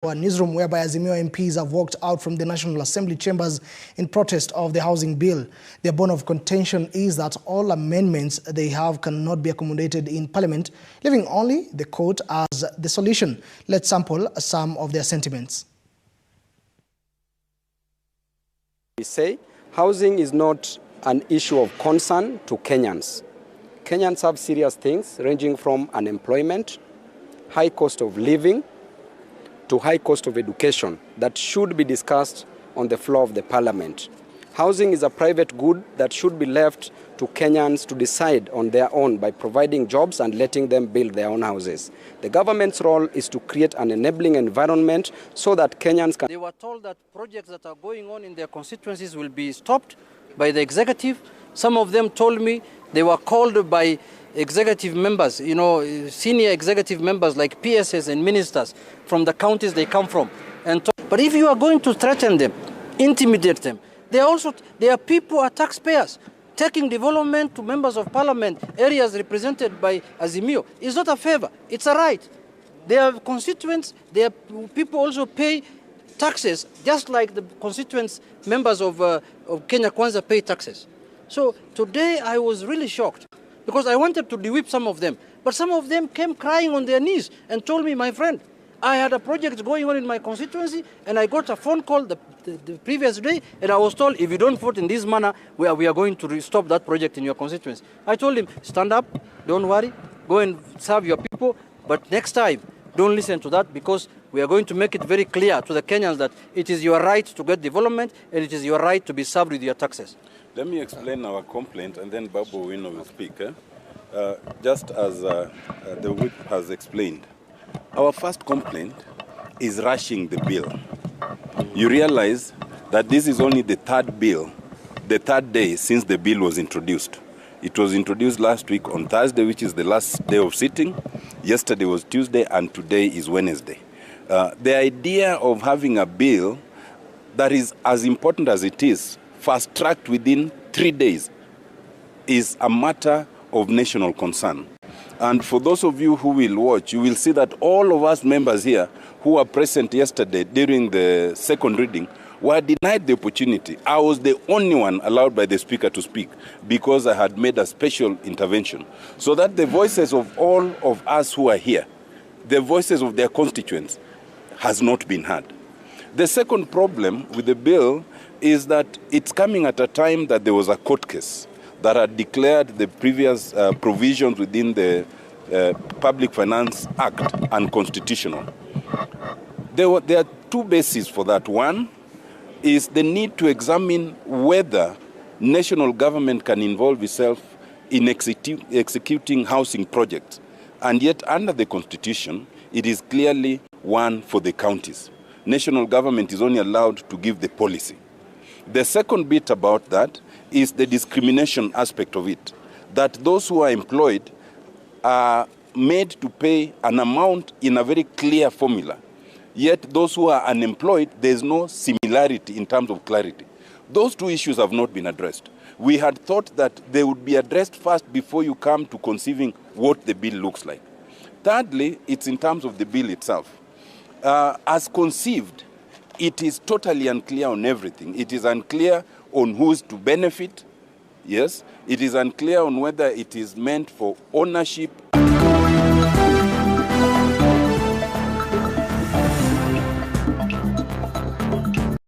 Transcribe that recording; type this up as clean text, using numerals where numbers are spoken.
A newsroom whereby Azimio MPs have walked out from the National Assembly chambers in protest of the housing bill. Their bone of contention is that all amendments they have cannot be accommodated in Parliament, leaving only the court as the solution. Let's sample some of their sentiments. We say housing is not an issue of concern to Kenyans. Kenyans have serious things ranging from unemployment, high cost of living, to high cost of education that should be discussed on the floor of the Parliament. Housing is a private good that should be left to Kenyans to decide on their own by providing jobs and letting them build their own houses. The government's role is to create an enabling environment so that Kenyans can... They were told that projects that are going on in their constituencies will be stopped by the executive. Some of them told me they were called by executive members, senior executive members like PSS and ministers from the counties they come from. But if you are going to threaten them, intimidate them, they are people who are taxpayers. Taking development to members of parliament, areas represented by Azimio, is not a favor, it's a right. They are constituents, people also pay taxes, just like the constituents members of Kenya Kwanza pay taxes. So today I was really shocked, because I wanted to de-whip some of them. But some of them came crying on their knees and told me, my friend, I had a project going on in my constituency and I got a phone call the previous day and I was told, if you don't vote in this manner, we are going to stop that project in your constituency. I told him, stand up, don't worry, go and serve your people, but next time, don't listen to that, because we are going to make it very clear to the Kenyans that it is your right to get development and it is your right to be served with your taxes. Let me explain our complaint and then Babu Wino will speak. Just as the whip has explained, our first complaint is rushing the bill. You realize that this is only the third day since the bill was introduced. It was introduced last week on Thursday, which is the last day of sitting. Yesterday was Tuesday and today is Wednesday. The idea of having a bill that is as important as it is, fast-tracked within 3 days, is a matter of national concern. And for those of you who will watch, you will see that all of us members here who were present yesterday during the second reading were denied the opportunity. I was the only one allowed by the Speaker to speak because I had made a special intervention, so that the voices of all of us who are here, the voices of their constituents, has not been heard. The second problem with the bill is that it's coming at a time that there was a court case that had declared the previous provisions within the Public Finance Act unconstitutional. There are two bases for that. One is the need to examine whether national government can involve itself in executing housing projects. And yet, under the Constitution, it is clearly one for the counties. National government is only allowed to give the policy. The second bit about that is the discrimination aspect of it, that those who are employed are made to pay an amount in a very clear formula. Yet those who are unemployed, there's no similarity in terms of clarity. Those two issues have not been addressed. We had thought that they would be addressed first before you come to conceiving what the bill looks like. Thirdly, it's in terms of the bill itself. As conceived, it is totally unclear on everything. It is unclear on who's to benefit. Yes, it is unclear on whether it is meant for ownership